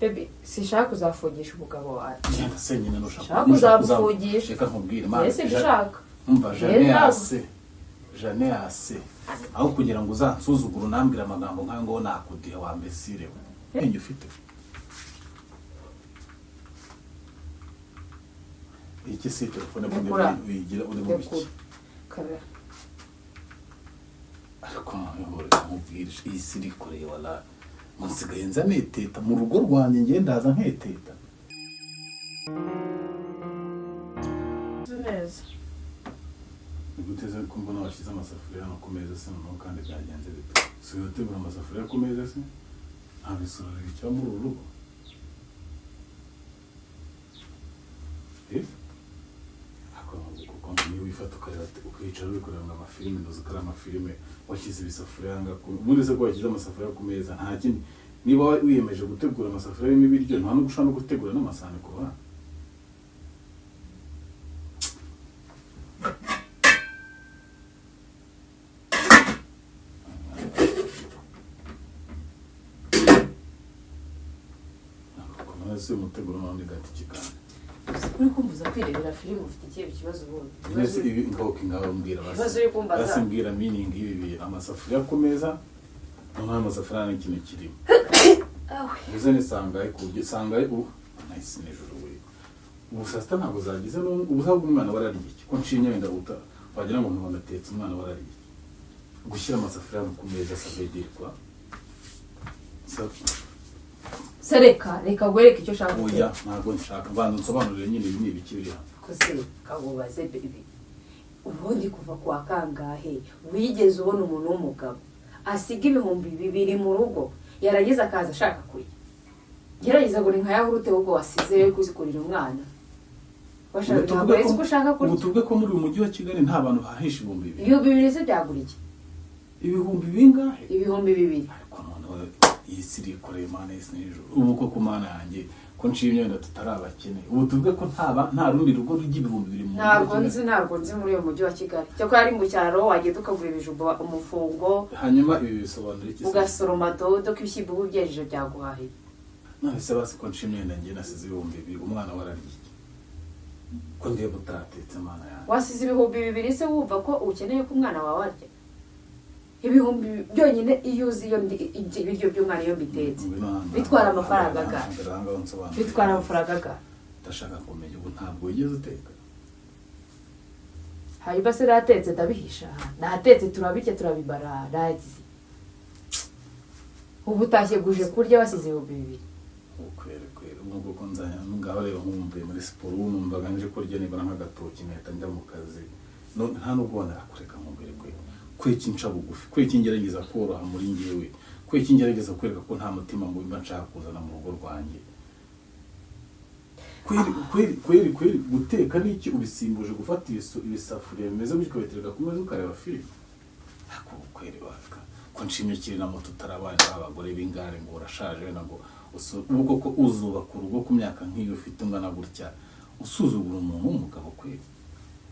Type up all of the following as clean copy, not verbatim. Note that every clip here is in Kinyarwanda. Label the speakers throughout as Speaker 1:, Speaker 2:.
Speaker 1: baby sishaka kuzafugisha umugabo wawe
Speaker 2: cyangwa se nyine
Speaker 1: nushaka kuzafugisha
Speaker 2: reka nkubwire mama
Speaker 1: ese bishaka
Speaker 2: umva Jane ase aho kugira ngo uzansuzugura unambira amagambo nkayo ngo nakudiye wa mbesire we njye ufite iki si telefone bigira uri mu biki
Speaker 1: kare
Speaker 2: ariko nkubwire iyi siri koreye wala munsigaye nza neteta mu rugo rwanjye ngiye ndaza nketeta
Speaker 1: neza
Speaker 2: guteze ko mbona washize amasafuriya no kumeza se no kandi byagenze bite so yotegura amasafuriya ku meza se abisorera icyo mu rugo iyo wifata ukicara wikorera amafilime ndozikora amafilime washyize ibisafuriya muri se ko washyize amasafuriya ku meza nta kindi niba wiyemeje gutegura amasafuriya arimo ibiryo nta no gushaka no gutegura n'amasahani ku ruhande se umuteguro n'undi gati kikana
Speaker 1: uri kumbuza kwirebera filime ufite ikihe kibazo ubundi
Speaker 2: nese ibi ngaho mbwira basimbwira meaning ibi amasafuriya ku meza nta amasafuriya n'ikintu kirimo uze nisangaye kubye sangaye nice nijoro we ubu sasta ntabwo zagize ubuhabwa umwana warariye iki ko nshinye wenda wagira ngo umuntu atetse umwana warariye gushyira amasafuriya ku meza sabedirwa
Speaker 1: reka gwereke icyo ushaka
Speaker 2: oya ntabwo nshaka bantu nsobanurire nyine ibi n'ibiki biri hano
Speaker 1: kose kabubaze baby ubundi kuva kwa kangahe wigeze ubona umuntu w'umugabo asiga 200 mu rugo yaragize akaza ashaka kurya gerageza ngo ni nka yahurute ubwo wasize yo kuzikurira umwana washaka kwezi ko ushaka kurya
Speaker 2: ubutubwe ko muri uyu mujyi wa Kigali nta bantu bahisha 200
Speaker 1: iyo 200 se byaguriye
Speaker 2: ibihumbi bingahe
Speaker 1: 200
Speaker 2: ariko none iyi siri koreye mana isi nijoro ubu ko kumana yanjye ko nshimye wenda tutarabakene ubu tuvuge ko nta rundi rugo rw'ibihumbi 200
Speaker 1: ntabwo nzi muri uyu mujyi wa Kigali cyo ko ari mu cyaro wagiye tukagura ibijumba umufungo
Speaker 2: hanyuma ibi bisobanura iki
Speaker 1: ugasoroma dodo kw'ibishyimbo byejeje byaguhahiye
Speaker 2: none se basi ko nshimye wenda ngiye nasize 200 umwana warariye ko ngiye butatetse mana yanjye
Speaker 1: wasize 200 se wumva ko ukeneye ko umwana wawe arya ibihumbi byonyine iyo uzi iyo ibiryo by'umwana iyo bitetse bitwara amafaranga ga
Speaker 2: ndashaka kumenya ubu ntabwo wigeze uteka
Speaker 1: hanyuma se natetse ndabihisha natetse turabirya turabibara nagize ubu utashyeguje kurya wasize 200
Speaker 2: kwere nubwo ko nzanya ngaho rero nkumbuye muri siporo numvaga nje kurya nibara nk'agatoki nkahita njya mu kazi nta nubwo nakureka nkumbere kweki nca bugufi kweki ngerageza koroha muri ngewe kweki ngerageza kwereka ko nta mutima ngo mba nshaka kuzana mu rugo rwanjye kweri guteka niki ubisimbuje gufata ibisafuriya bimeze bityo bitereka ku meza ukareba filime ako kweri waka ko nshimye na moto utarabana abagore b'ingare ngo urashaje wenda ngo ubwo ko uzubaka urugo ku myaka nk'iyo ufite ungana gutya usuzugura umuntu w'umugabo kweri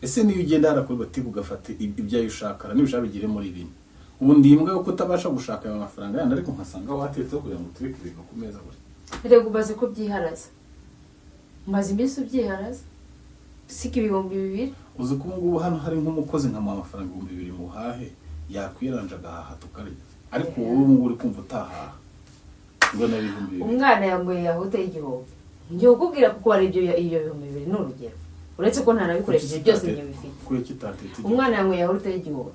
Speaker 2: ese niyo ugenda harakuri bati ugafata ibyo ushaka n'ibishaka bigire muri bine ubu ndimbwa yuko utabasha gushaka ayo mafaranga yandi ariko nkasanga watetseho kugira ngo tureke ibintu ku meza buri
Speaker 1: rego umaze ko byiharaza umaze iminsi ubyiharaza sika 200
Speaker 2: uzi ko ngubu hano hari nk'umukozi nkamuha amafaranga 200 mu buhahe yakwiranja agahaha tukarya ariko wowe ngubu uri kumva utahaha ngo na 200
Speaker 1: umwana yangoye yahute y'igihombo ngiye kukubwira kuko ari ibyo 200 n'urugero uretse ko ntanabikoresheje byose nyabifite
Speaker 2: kuri kitatete
Speaker 1: umwana yangoye yahurute y'igihombo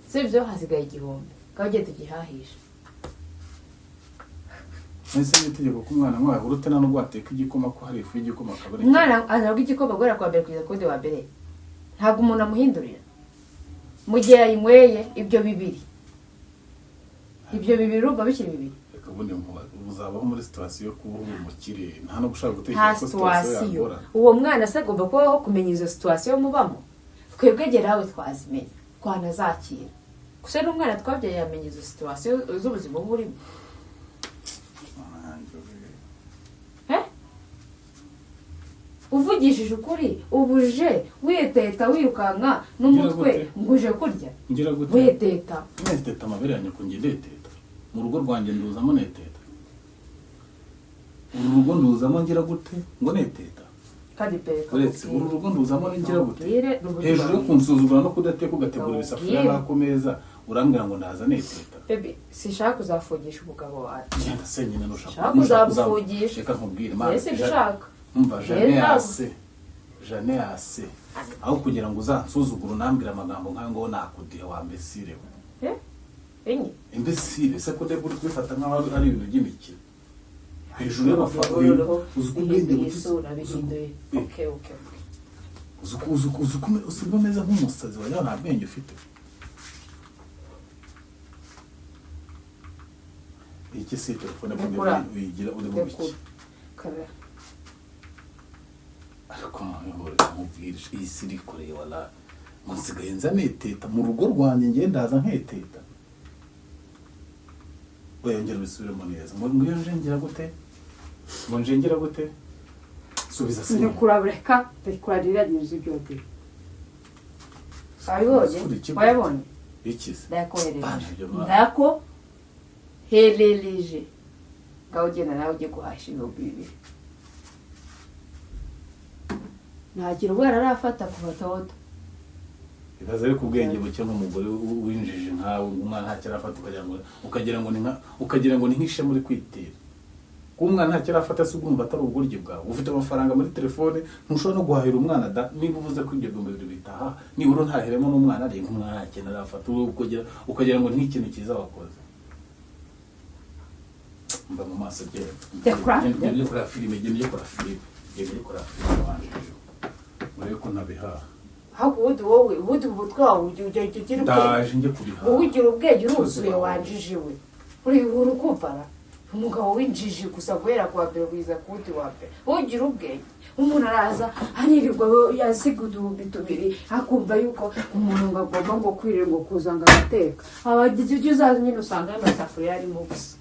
Speaker 1: sibyo hasigaye igihombo kagiye tugihahisha
Speaker 2: nese nitegeko ko umwana nkwa yahurute nano gwateka igikoma ko hari ifu y'igikoma kabare
Speaker 1: umwana azabwa igikoma gwera kwa mbere kwiza kode wa mbere ntabwo umuntu amuhindurira mu gihe yinyweye ibyo 200 urumva bikiri 200
Speaker 2: reka bundi uzabaho muri situation yo kuba umukire nta no gushaka gutekereza ko situation
Speaker 1: uwo mwana se agomba kubaho kumenya izo situation mubamo twebwe gerawe twazimenya twanazakira gusa n'umwana twabyaye yamenye izo situation z'ubuzima burimo uvugishije ukuri ubuje witeta wirukanka n'umutwe nguje kurya witeta
Speaker 2: neteta amabere yanjye ko ngendeteta mu rugo rwanjye nduzamo neteta uru rugo nduzamo ngira gute ngo neteta
Speaker 1: kandi pereka
Speaker 2: uretse uru rugo nduzamo ngira gute
Speaker 1: Ubwire,
Speaker 2: hejuru yo kunsuzugura no kudateka ugategura ibisafuriya nka ku meza urambwira ngo ndaza neteta
Speaker 1: baby sishaka kuzafugisha umugabo wawe
Speaker 2: ngenda se nyine
Speaker 1: Shaka uzamufugisha.
Speaker 2: reka nkubwire
Speaker 1: ese bishaka
Speaker 2: umva
Speaker 1: Rero
Speaker 2: jane yase aho kugira ngo uzansuzugure unambwira amagambo nk'ayo ngo nakudihe wa mbesire we
Speaker 1: enye
Speaker 2: imbesire se ko ndebura kubifata nk'aho ari ibintu by'imikino hejuru y'amafaranga uzukubwenge
Speaker 1: bihinduye okay
Speaker 2: usiba umeze nk'umusazi wagira nta bwenge ufite iki si telefone uyigira uri mu biki ariko nkubwire iyi si irikoreye wala ngo nsigaye nza neteta mu rugo rwanjye ngiye ndaza nketeta weyongera ubisubiremo neza ngo njengera gute subiza
Speaker 1: sinye kurabireka kurariragiza ibyo byo wayabonye
Speaker 2: ikize
Speaker 1: ndako herereje ngaho ugenda nawe ujye guhasha ibihumbi 2 ntagira ubwo arafata ku batoto
Speaker 2: ibaze ariko ubwenge buke nk'umugore winjije nkawe umwana ntacyo arafata ukagira ngo ni nk'ishe muri kwitera kuba umwana ntacyo arafata se ugumva atari ubugoryi bwawe ufite amafaranga muri telefone ntushobora no guhahira umwana da niba uvuze ko ibyo bihumbi 2 bitaha nibura ntahiremo n'umwana ari nk'umwana ntacyo arafata ukagira ngo ni nk'ikintu cyiza wakoze mba mu maso byera njye kora filime wanjije urebe ko nabihaha
Speaker 1: hakubundi wowe ubundi umutwe wawe ujya ugira
Speaker 2: ndaje njye kubihaha
Speaker 1: wowe ugira ubwenge uruzuye wanjije we uri kumpara umugabo winjije gusa guhera ku wa mbere kugeza ku wundi wa mbere wowe ugira ubwenge umuntu araza aririrwa yasiga 2,000 akumva yuko umuntu ngo agomba ngo kwirira ngo kuza ngo agateka abagije uzaza nyine usanga amasafuriya arimo gusa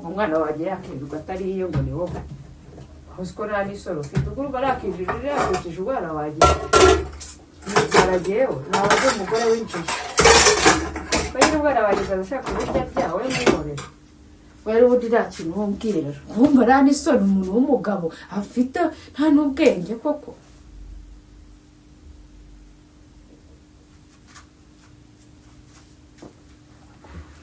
Speaker 1: umwana wagiye yakirirwa atari iyo ngo ni wowe Usko nani solo ufite uguruba rakijije yakujije ubwana wagiye zaragewe nabaje umugore w'injiji bayira ubwana wagize ashaka kubirya byawe mwihorera wari udira kintu umbwirira wumva nani solo umuntu w'umugabo afite nta n'ubwenge koko